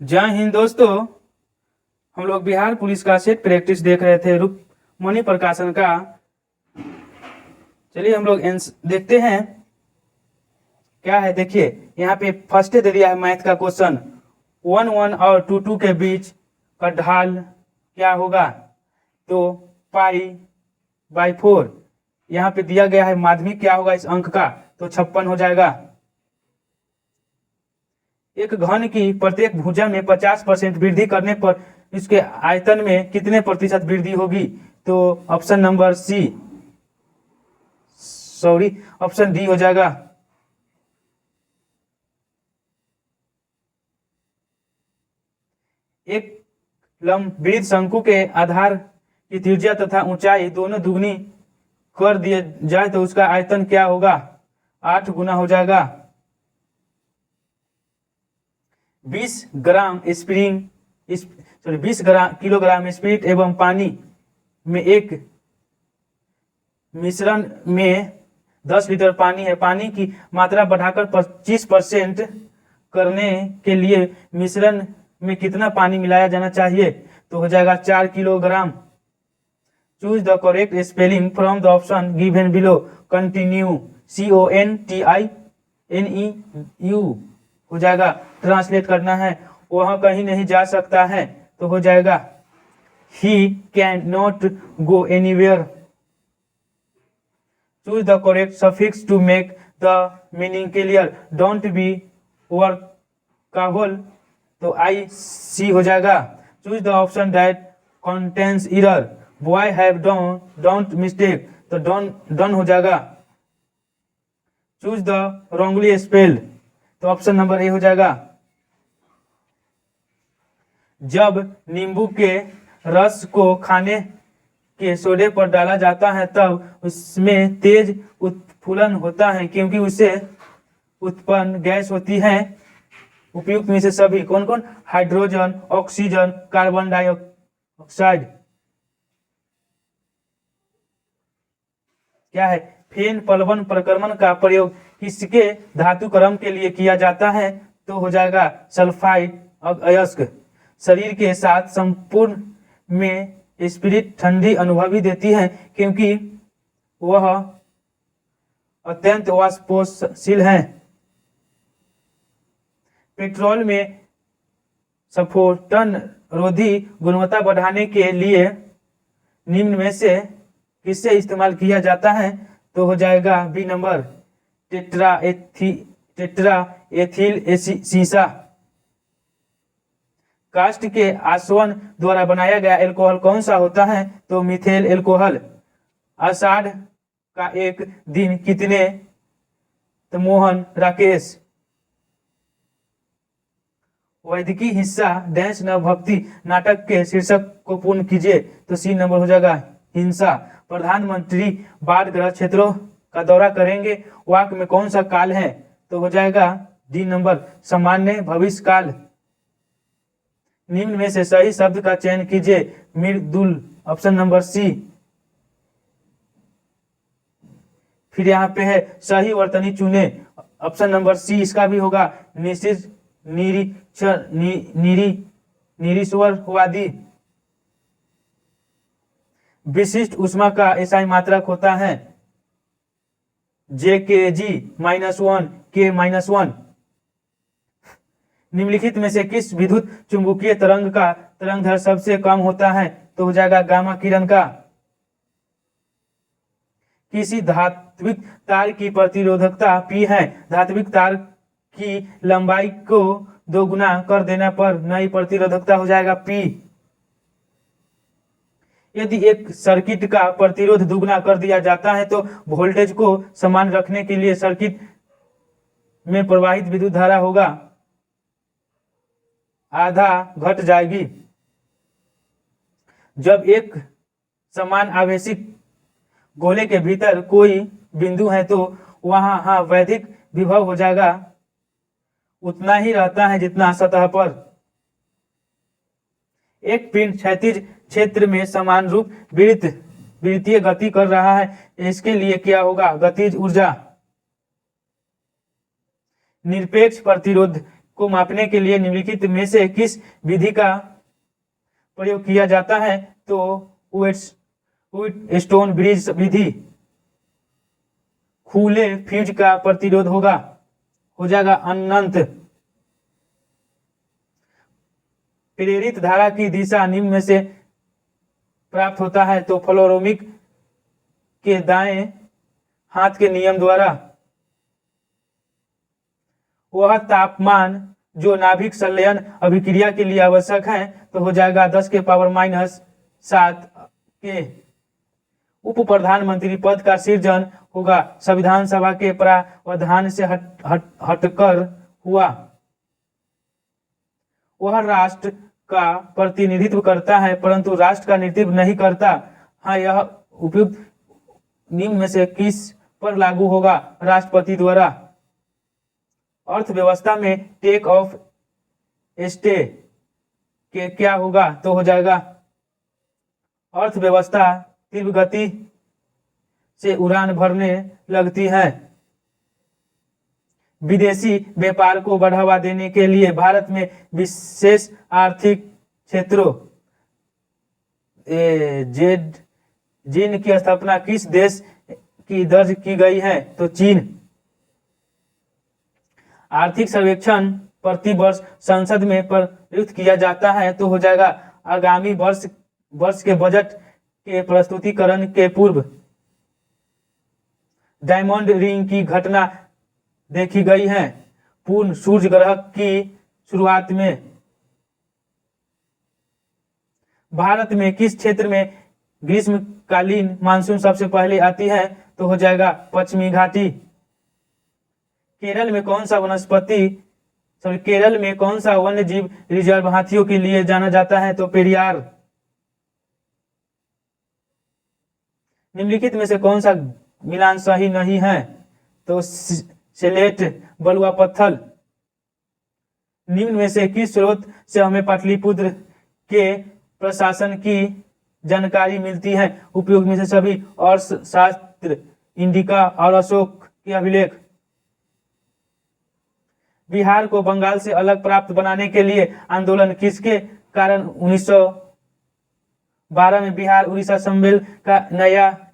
जय हिंद दोस्तों। हम लोग बिहार पुलिस का सेट प्रैक्टिस देख रहे थे रुक्मणी प्रकाशन का। चलिए हम लोग देखते हैं क्या है। देखिए यहाँ पे फर्स्ट दे दिया है मैथ का क्वेश्चन, 1 और 2 के बीच का ढाल क्या होगा, तो पाई/4। यहाँ पे दिया गया है माध्यमिक क्या होगा इस अंक का, तो 56 हो जाएगा। एक घन की प्रत्येक भुजा में 50% वृद्धि करने पर इसके आयतन में कितने प्रतिशत वृद्धि होगी, तो ऑप्शन नंबर ऑप्शन डी हो जाएगा। एक लंबवृत्त शंकु के आधार की त्रिज्या तथा ऊंचाई दोनों दुगनी कर दिए जाए तो उसका आयतन क्या होगा, 8 गुना हो जाएगा। 20 किलोग्राम स्पिरिट एवं पानी में एक मिश्रण में 10 लीटर पानी है। पानी की मात्रा बढ़ाकर 25% करने के लिए मिश्रण में कितना पानी मिलाया जाना चाहिए, तो हो जाएगा 4 kilogram. Choose the correct spelling from the option given below. Continue CONTINEU हो जाएगा। ट्रांसलेट करना है, वह कहीं नहीं जा सकता है, तो हो जाएगा He cannot go anywhere। Choose the correct suffix to make the meaning clear। Don't be workahol, तो IC हो जाएगा। Choose the option that contains error। Boy have don't mistake, तो done हो जाएगा। Choose the wrongly spelled, तो option number A हो जाएगा। जब नींबू के रस को खाने के सोडे पर डाला जाता है तब उसमें तेज उत्फुलन होता है, क्योंकि उससे उत्पन्न गैस होती है उपयुक्त में से सभी कौन कौन, हाइड्रोजन, ऑक्सीजन, कार्बन डाइऑक्साइड। क्या है, फेन प्लवन प्रक्रमण का प्रयोग किसके धातु क्रम के लिए किया जाता है, तो हो जाएगा सल्फाइड अयस्क। शरीर के साथ संपूर्ण में स्पिरिट ठंडी अनुभवी देती है, क्योंकि वह अत्यंत वाष्पशील है। पेट्रोल में स्फोटन रोधी गुणवत्ता बढ़ाने के लिए निम्न में से किससे इस्तेमाल किया जाता है, तो हो जाएगा बी नंबर, टेट्रा एथिल सीसा। कास्ट के आसवन द्वारा बनाया गया एल्कोहल कौन सा होता है, तो मिथेल एल्कोहल। आषाढ़ का एक दिन कितने, तो मोहन राकेश। वैदिकी हिस्सा डैश न भक्ति नाटक के शीर्षक को पूर्ण कीजिए, तो सी नंबर हो जाएगा हिंसा। प्रधानमंत्री बाढ़ ग्रस्त क्षेत्रों का दौरा करेंगे, वाक्य में कौन सा काल है, तो हो जाएगा डी नंबर, सामान्य भविष्य काल। निम्न में से सही शब्द का चयन कीजिए, मृदुल, ऑप्शन नंबर सी। फिर यहाँ पे है सही वर्तनी चुने, ऑप्शन नंबर सी इसका भी होगा। निरीश्वरवादी। विशिष्ट ऊष्मा का एसआई मात्रक होता है JkG-1 K-1। निम्नलिखित में से किस विद्युत चुंबकीय तरंग का तरंगदैर्घ्य सबसे कम होता है, तो हो जाएगा गामा किरण का। किसी धात्विक तार की प्रतिरोधकता P है। धात्विक तार की लंबाई को 2 गुना कर देने पर नई प्रतिरोधकता हो जाएगा P। यदि एक सर्किट का प्रतिरोध दुगुना कर दिया जाता है तो वोल्टेज को समान रखने के लिए सर्किट में प्रवाहित विद्युत धारा होगा आधा घट जाएगी। जब एक समान आवेशित गोले के भीतर कोई बिंदु है तो वहां वैद्युत विभव हो जाएगा उतना ही रहता है जितना सतह पर। एक पिंड क्षैतिज क्षेत्र में समान रूप वृत्तीय गति कर रहा है, इसके लिए क्या होगा, गतिज ऊर्जा। निरपेक्ष प्रतिरोध को मापने के लिए निम्नलिखित में से किस विधि का प्रयोग किया जाता है? तो व्हीटस्टोन ब्रिज विधि। खुले फ्यूज का प्रतिरोध हो जाएगा अनंत। प्रेरित धारा की दिशा निम्न में से प्राप्त होता है? तो फ्लोरोमिक के दाएं हाथ के नियम द्वारा। वह तापमान जो नाभिक संलयन अभिक्रिया के लिए आवश्यक है, तो हो जाएगा 10⁻⁷ के। उप प्रधानमंत्री पद का सृजन होगा संविधान सभा के प्रावधान से हटकर हुआ। वह राष्ट्र का प्रतिनिधित्व करता है परंतु राष्ट्र का नेतृत्व नहीं करता। हाँ, यह उपयुक्त निम्न में से किस पर लागू होगा? राष्ट्रपति द्वारा। अर्थव्यवस्था में टेक ऑफ स्टे के क्या होगा? तो हो जाएगा अर्थव्यवस्था तीव्र गति से उड़ान भरने लगती है। विदेशी व्यापार को बढ़ावा देने के लिए भारत में विशेष आर्थिक क्षेत्रों जिनकी स्थापना किस देश की दर्ज की गई है? तो चीन। आर्थिक सर्वेक्षण प्रति वर्ष संसद में प्रयुक्त किया जाता है, तो हो जाएगा आगामी वर्ष के बजट के प्रस्तुतिकरण के पूर्व। डायमंड रिंग की घटना देखी गई है पूर्ण सूर्य ग्रहण की शुरुआत में। भारत में किस क्षेत्र में ग्रीष्मकालीन मानसून सबसे पहले आती है? तो हो जाएगा पश्चिमी घाटी। केरल में कौन सा वन्य जीव रिजर्व हाथियों के लिए जाना जाता है? तो पेरियार। निम्नलिखित में से कौन सा मिलान सही नहीं है? तो सिलेट बलुआ पत्थर। निम्न में से किस स्रोत से हमें पाटलिपुत्र के प्रशासन की जानकारी मिलती है? उपयोग में से सभी अर्थशास्त्र, इंडिका और अशोक के अभिलेख। बिहार को बंगाल से अलग प्राप्त बनाने के लिए आंदोलन किसके कारण 1912 में बिहार उड़ीसा सम्मेलन का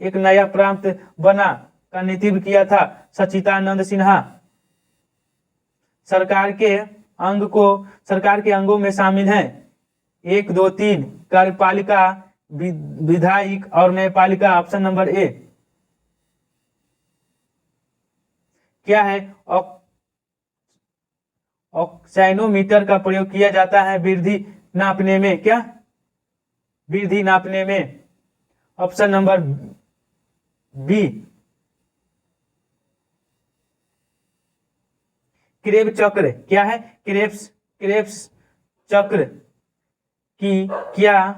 एक नया प्रांत बना का नेतृत्व किया था? सच्चिदानंद सिन्हा। सरकार के अंगों में शामिल हैं 1, 2, 3 कार्यपालिका, विधायिक और न्यायपालिका। ऑप्शन नंबर ए क्या है? ऑक्साइनोमीटर का प्रयोग किया जाता है वृद्धि नापने में। क्या? वृद्धि नापने में। Option number B. क्रेब चक्र क्या है? क्रेब्स चक्र की क्या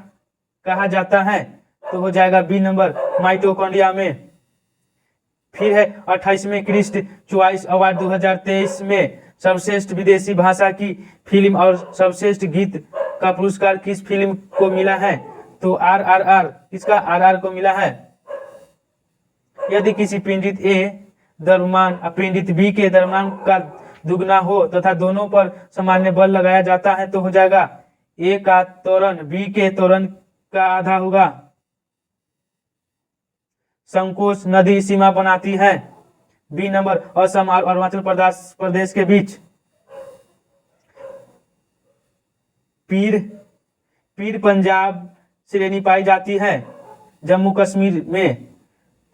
कहा जाता है? तो हो जाएगा बी नंबर माइटोकॉन्ड्रिया में। फिर है 28वें क्रिस्ट चॉइस अवार्ड 2023 में सर्वश्रेष्ठ विदेशी भाषा की फिल्म और सर्वश्रेष्ठ गीत का पुरस्कार किस फिल्म को मिला है? तो RRR। किसका? RR को मिला है। यदि किसी पिंडित ए द्रव्यमान और पिंडित बी के द्रव्यमान का दुगना हो तथा दोनों पर सामान्य बल लगाया जाता है, तो हो जाएगा ए का त्वरण बी के त्वरण का आधा होगा। संकोच नदी सीमा बनाती है? बी नंबर असम और अरुणाचल प्रदेश के बीच। पीर पंजाब श्रेणी पाई जाती है जम्मू कश्मीर में।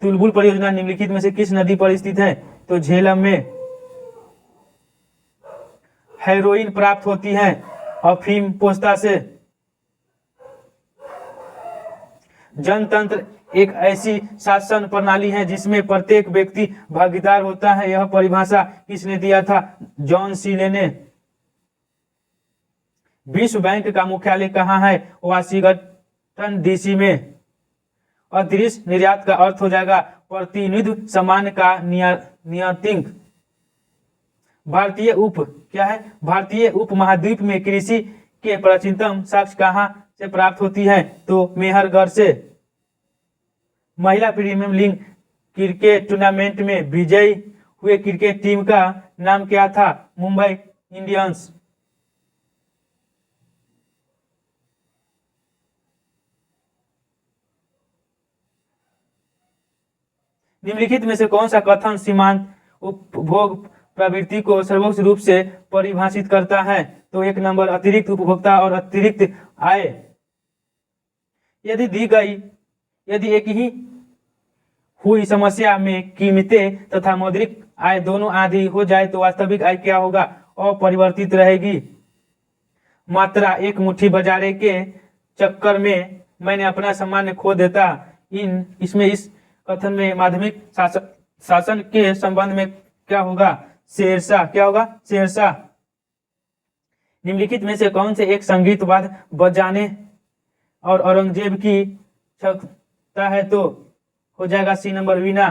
तुलबुल परियोजना निम्नलिखित में से किस नदी पर स्थित है? तो झेलम में। हेरोइन प्राप्त होती है अफीम पोस्ता से। जनतंत्र एक ऐसी शासन प्रणाली है जिसमें प्रत्येक व्यक्ति भागीदार होता है। यह परिभाषा किसने दिया था? जॉन सीले ने। विश्व बैंक का मुख्यालय कहाँ है? वाशिंगटन डीसी में। अदृश्य निर्यात का अर्थ हो जाएगा प्रतिनिधि सामान का नियतिंक। भारतीय उप महाद्वीप में कृषि के प्राचीनतम साक्ष्य कहाँ से प्राप्त होती है? तो मेहरगढ़ से। महिला प्रीमियर लीग क्रिकेट टूर्नामेंट में विजयी हुए क्रिकेट टीम का नाम क्या था? मुंबई इंडियंस। निम्नलिखित में से कौन सा कथन सीमांत उपभोग प्रवृत्ति को सर्वोच्च रूप से परिभाषित करता है? तो एक नंबर अतिरिक्त उपभोक्ता और अतिरिक्त आय। यदि एक ही हुई समस्या में कीमतें तथा मौद्रिक आय दोनों आधी हो जाए तो वास्तविक आय क्या होगा? अपरिवर्तित रहेगी। मात्रा एक मुट्ठी बाजारे के चक्कर में मैंने अपना सम्मान खो देता। इसमें इस कथन में माध्यमिक शासन के संबंध में क्या होगा? शेरशाह। क्या होगा? शेरशाह। निम्नलिखित में से कौन से एक संगीत वाद्य बजाने और औरंगजेब की क्षमता है? तो हो जाएगा सी नंबर वीणा।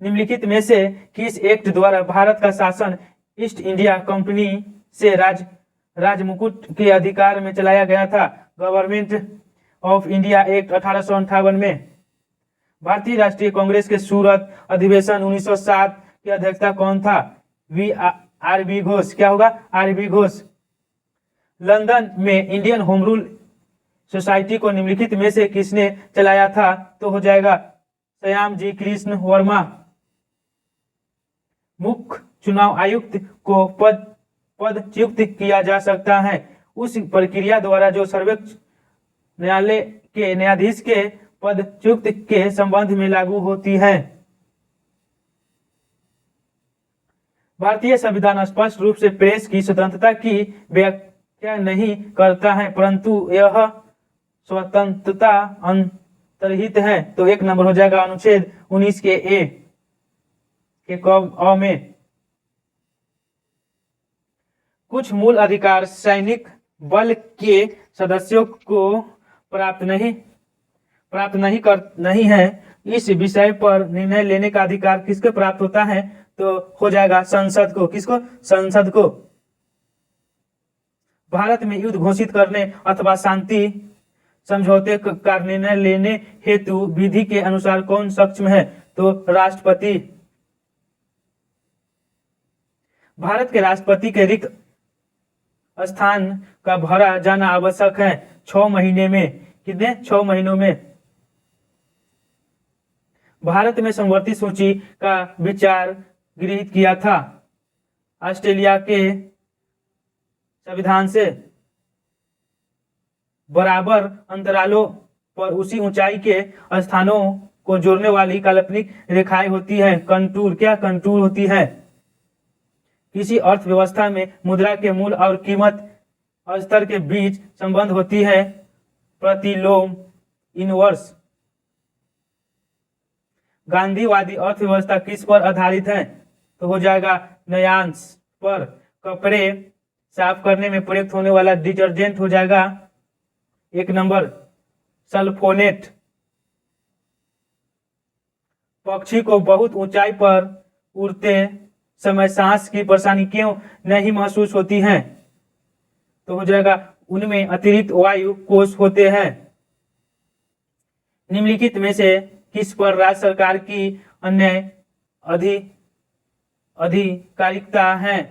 निम्नलिखित में से किस एक्ट द्वारा भारत का शासन ईस्ट इंडिया कंपनी से राजमुकुट के अधिकार में चलाया गया था? गवर्नमेंट ऑफ इंडिया एक्ट 1858 में। भारतीय राष्ट्रीय कांग्रेस के सूरत अधिवेशन 1907 की अध्यक्षता कौन था? R B Ghosh. क्या होगा? R B Ghosh. लंदन में इंडियन होम रूल सोसाइटी को निम्नलिखित में से किसने चलाया था? तो हो जाएगा श्याम जी कृष्ण वर्मा। मुख्य चुनाव आयुक्त को पदच्युत किया जा सकता है उस प्रक्रिया द्वारा जो सर्वोच्च न्यायालय के न्यायाधीश के पदच्युत के संबंध में लागू होती है। भारतीय संविधान स्पष्ट रूप से प्रेस की स्वतंत्रता की व्याख्या नहीं करता है, परंतु यह स्वतंत्रता अंतर्निहित है। तो एक नंबर हो जाएगा अनुच्छेद 19 के ए के क में। कुछ मूल अधिकार सैनिक बल के सदस्यों को प्राप्त नहीं है। इस विषय पर निर्णय लेने का अधिकार किसको प्राप्त होता है? तो हो जाएगा संसद को। किसको? संसद को। भारत में युद्ध घोषित करने अथवा शांति समझौते का निर्णय लेने हेतु विधि के अनुसार कौन सक्षम है? तो राष्ट्रपति। भारत के राष्ट्रपति के रिक्त स्थान का भरा जाना आवश्यक है 6 महीने में। कितने? 6 महीनों में। भारत में समवर्ती सूची का विचार गृहीत किया था ऑस्ट्रेलिया के संविधान से। बराबर अंतरालों पर उसी ऊंचाई के स्थानों को जोड़ने वाली काल्पनिक रेखाएं होती है कंटूर। क्या? कंटूर होती है। किसी अर्थव्यवस्था में मुद्रा के मूल और कीमत स्तर के बीच संबंध होती है प्रतिलोम इनवर्स। गांधीवादी अर्थव्यवस्था किस पर आधारित है? तो हो जाएगा न्यायांश पर। कपड़े साफ करने में प्रयुक्त होने वाला डिटर्जेंट हो जाएगा एक नंबर सल्फोनेट। पक्षी को बहुत ऊंचाई पर उड़ते समय सांस की परेशानी क्यों नहीं महसूस होती है? तो हो जाएगा उनमें अतिरिक्त वायु कोष होते हैं। निम्नलिखित में से किस पर राज्य सरकार की अन्य आधिकारिकता है?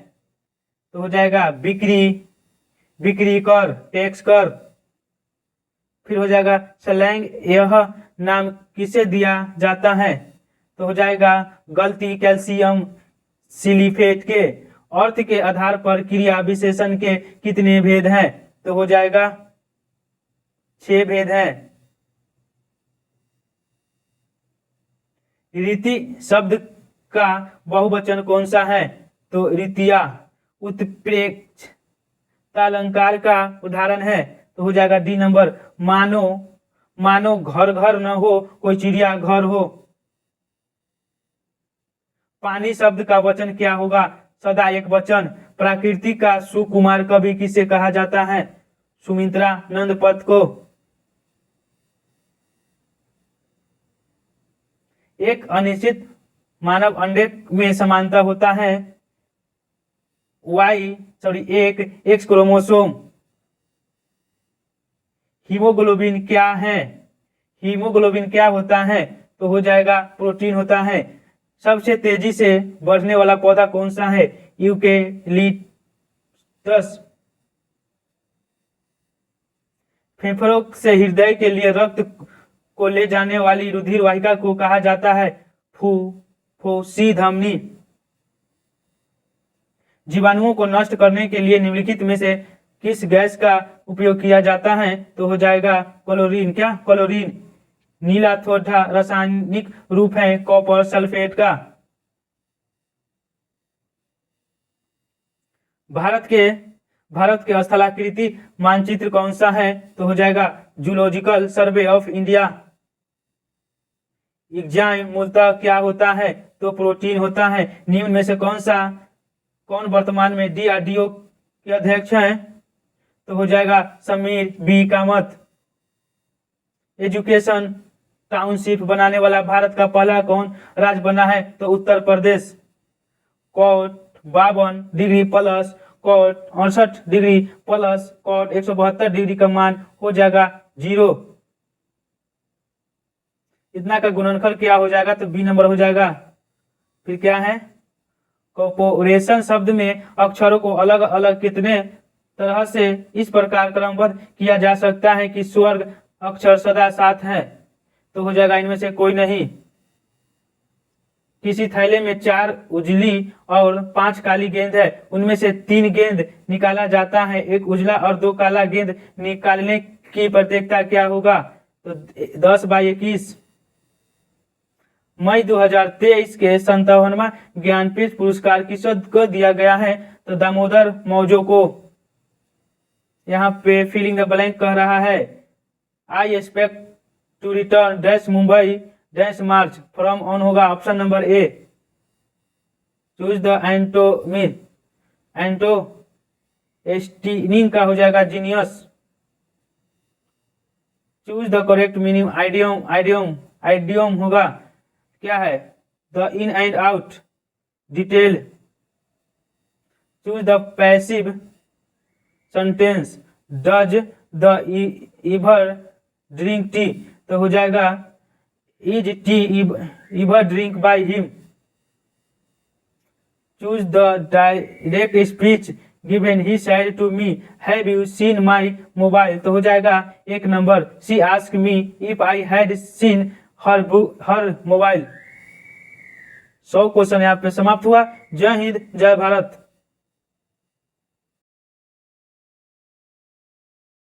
तो हो जाएगा बिक्री कर, टैक्स कर। फिर हो जाएगा स्लैंग, यह नाम किसे दिया जाता है? तो हो जाएगा गलती कैल्शियम सिलिफेट के। अर्थ के आधार पर क्रिया विशेषण के कितने भेद हैं? तो हो जाएगा 6 भेद हैं। रीति शब्द का बहुवचन कौन सा है? तो रीतिया। उत्प्रेक्षता अलंकार का उदाहरण है। तो हो जाएगा डी नंबर मानो घर घर न हो कोई चिड़िया घर हो। पानी शब्द का वचन क्या होगा? सदा एक वचन। प्रकृति का सुकुमार कवि किसे कहा जाता है? सुमित्रा नंदपत को। एक अनिश्चित मानव अंडे में समानता होता है एक एक्स क्रोमोसोम। हीमोग्लोबिन क्या है? हीमोग्लोबिन क्या होता है? तो हो जाएगा प्रोटीन होता है। सबसे तेजी से बढ़ने वाला पौधा कौन सा है? यूकेलिप्टस। फेफड़ों से हृदय के लिए रक्त को ले जाने वाली रुधिर वाहिका को कहा जाता है? फुफ्फुसी धमनी। जीवाणुओं को नष्ट करने के लिए निम्नलिखित में से किस गैस का उपयोग किया जाता है? तो हो जाएगा क्लोरीन। क्या? क्लोरीन। नीला थोड़ा रासायनिक रूप है कॉपर सल्फेट का। भारत के स्थलाकृति मानचित्र कौन सा है? तो हो जाएगा zoological survey of India. Enzyme मूलतः क्या होता है? तो प्रोटीन होता है। निम्न में से कौन वर्तमान में DRDO के अध्यक्ष हैं? तो हो जाएगा Sameer B Kamath. Education township बनाने वाला भारत का पहला कौन राज्य बना है? तो Uttar Pradesh. Cot 52 degree plus cot 68 degree plus cot 172 degree का मान हो जाएगा 0। इतना का गुणनफल क्या हो जाएगा? तो B नंबर हो जाएगा। फिर क्या है? कॉर्पोरेशन शब्द में अक्षरों को अलग अलग कितने तरह से इस प्रकार क्रमबद्ध किया जा सकता है कि स्वर्ग अक्षर सदा साथ है? तो हो जाएगा इनमें से कोई नहीं। किसी थैले में 4 उजली और 5 काली गेंद है, उनमें से 3 गेंद निकाला जाता है, 1 उजला और 2 काला गेंद निकालने की प्रत्येकता क्या होगा? तो 10/21। मई 2023 के 57वां ज्ञानपीठ पुरस्कार किसको दिया गया है? तो दामोदर मौजो को। यहाँ पे फिलिंग द ब्लैंक कह रहा है। I expect to return dash Mumbai dash March from on होगा option number A। Choose the एस्टिनिंग का हो जाएगा genius. Choose the correct meaning idiom होगा क्या है? The in and out detail. Choose the passive sentence does the ever drink tea? तो हो जाएगा is tea ever drink by him. Choose the direct speech given he said to me have you seen my mobile? तो हो जाएगा 1 number she ask me if I had seen her mobile. 100 question यहाँ पे समाप्त हुआ। जय हिंद जय भारत।